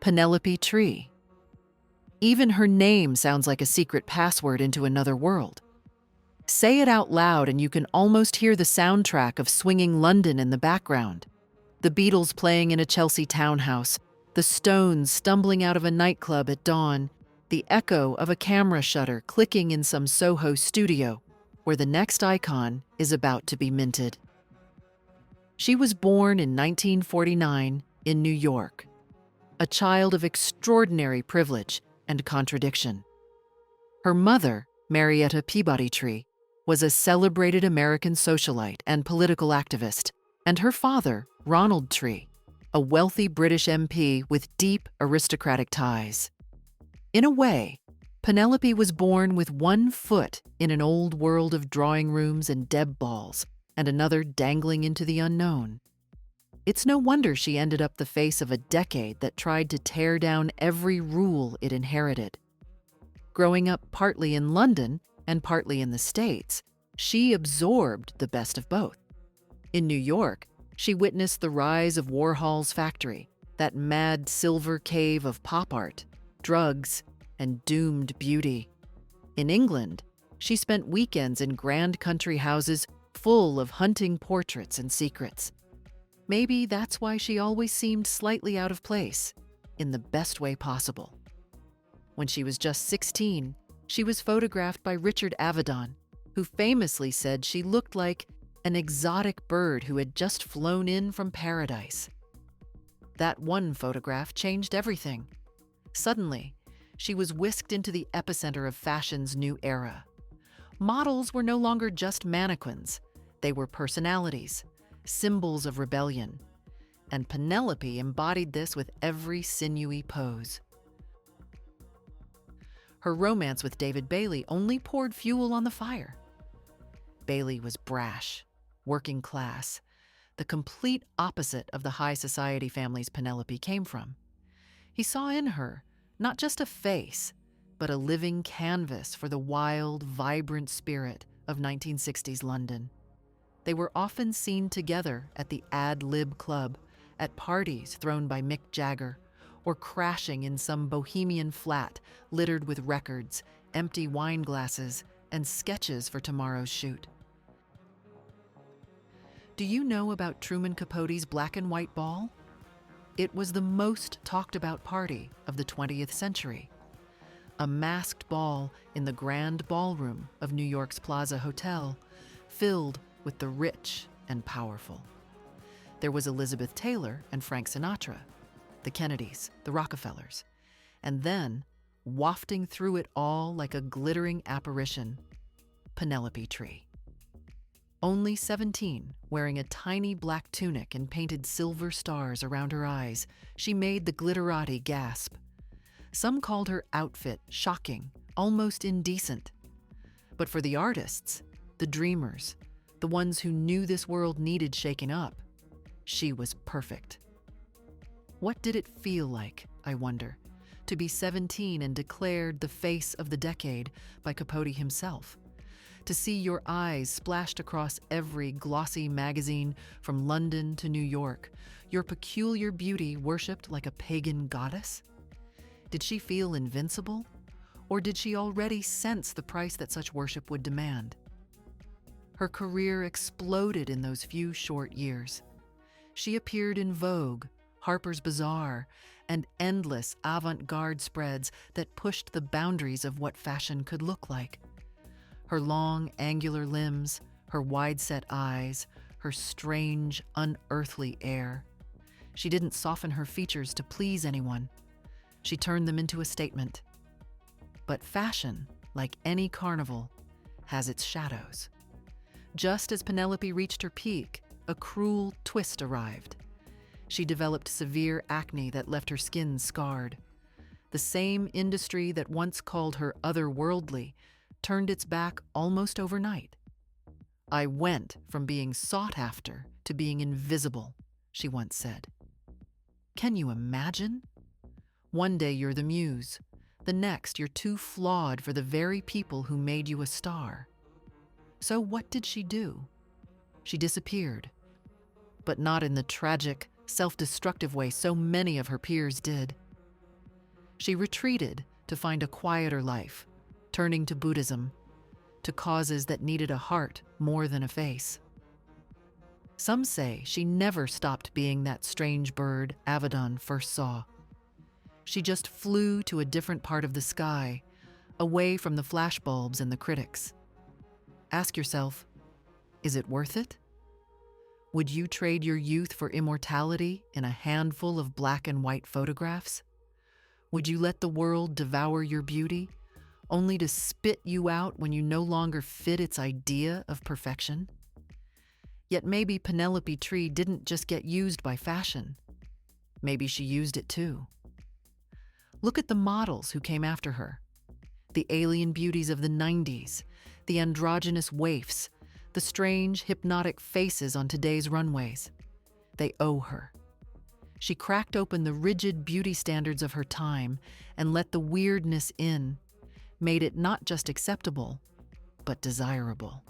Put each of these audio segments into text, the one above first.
Penelope Tree. Even her name sounds like a secret password into another world. Say it out loud and you can almost hear the soundtrack of swinging London in the background. The Beatles playing in a Chelsea townhouse, the Stones stumbling out of a nightclub at dawn, the echo of a camera shutter clicking in some Soho studio where the next icon is about to be minted. She was born in 1949 in New York, a child of extraordinary privilege and contradiction. Her mother, Marietta Peabody Tree, was a celebrated American socialite and political activist, and her father, Ronald Tree, a wealthy British MP with deep aristocratic ties. In a way, Penelope was born with one foot in an old world of drawing rooms and deb balls, and another dangling into the unknown. It's no wonder she ended up the face of a decade that tried to tear down every rule it inherited. Growing up partly in London and partly in the States, she absorbed the best of both. In New York, she witnessed the rise of Warhol's factory, that mad silver cave of pop art, drugs, and doomed beauty. In England, she spent weekends in grand country houses full of hunting portraits and secrets. Maybe that's why she always seemed slightly out of place, in the best way possible. When she was just 16, she was photographed by Richard Avedon, who famously said she looked like an exotic bird who had just flown in from paradise. That one photograph changed everything. Suddenly, she was whisked into the epicenter of fashion's new era. Models were no longer just mannequins. They were personalities, symbols of rebellion. And Penelope embodied this with every sinewy pose. Her romance with David Bailey only poured fuel on the fire. Bailey was brash, working class, the complete opposite of the high society families Penelope came from. He saw in her not just a face, but a living canvas for the wild, vibrant spirit of 1960s London. They were often seen together at the Ad Lib Club, at parties thrown by Mick Jagger, or crashing in some bohemian flat littered with records, empty wine glasses, and sketches for tomorrow's shoot. Do you know about Truman Capote's black and white ball? It was the most talked about party of the 20th century. A masked ball in the Grand Ballroom of New York's Plaza Hotel, filled with the rich and powerful. There was Elizabeth Taylor and Frank Sinatra, the Kennedys, the Rockefellers, and then, wafting through it all like a glittering apparition, Penelope Tree. Only 17, wearing a tiny black tunic and painted silver stars around her eyes, she made the glitterati gasp. Some called her outfit shocking, almost indecent. But for the artists, the dreamers, the ones who knew this world needed shaking up, she was perfect. What did it feel like, I wonder, to be 17 and declared the face of the decade by Capote himself? To see your eyes splashed across every glossy magazine from London to New York, your peculiar beauty worshipped like a pagan goddess? Did she feel invincible? Or did she already sense the price that such worship would demand? Her career exploded in those few short years. She appeared in Vogue, Harper's Bazaar, and endless avant-garde spreads that pushed the boundaries of what fashion could look like. Her long, angular limbs, her wide-set eyes, her strange, unearthly air. She didn't soften her features to please anyone. She turned them into a statement. But fashion, like any carnival, has its shadows. Just as Penelope reached her peak, a cruel twist arrived. She developed severe acne that left her skin scarred. The same industry that once called her otherworldly turned its back almost overnight. "I went from being sought after to being invisible," she once said. Can you imagine? One day you're the muse. The next you're too flawed for the very people who made you a star. So what did she do? She disappeared. But not in the tragic, self-destructive way so many of her peers did. She retreated to find a quieter life, turning to Buddhism, to causes that needed a heart more than a face. Some say she never stopped being that strange bird Avedon first saw. She just flew to a different part of the sky, away from the flashbulbs and the critics. Ask yourself, is it worth it? Would you trade your youth for immortality in a handful of black and white photographs? Would you let the world devour your beauty, only to spit you out when you no longer fit its idea of perfection? Yet maybe Penelope Tree didn't just get used by fashion. Maybe she used it too. Look at the models who came after her. The alien beauties of the 90s, the androgynous waifs, the strange, hypnotic faces on today's runways. They owe her. She cracked open the rigid beauty standards of her time and let the weirdness in, made it not just acceptable, but desirable.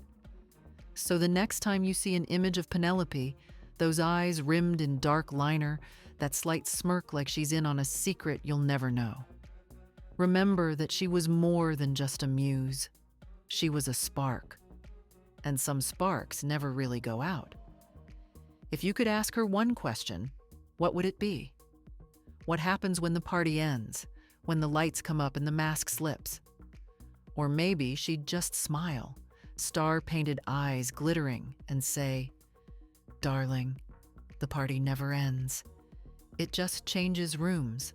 So the next time you see an image of Penelope, those eyes rimmed in dark liner, that slight smirk like she's in on a secret you'll never know. Remember that she was more than just a muse. She was a spark. And some sparks never really go out. If you could ask her one question, what would it be? What happens when the party ends, when the lights come up and the mask slips? Or maybe she'd just smile, star-painted eyes glittering, and say, "Darling, the party never ends. It just changes rooms."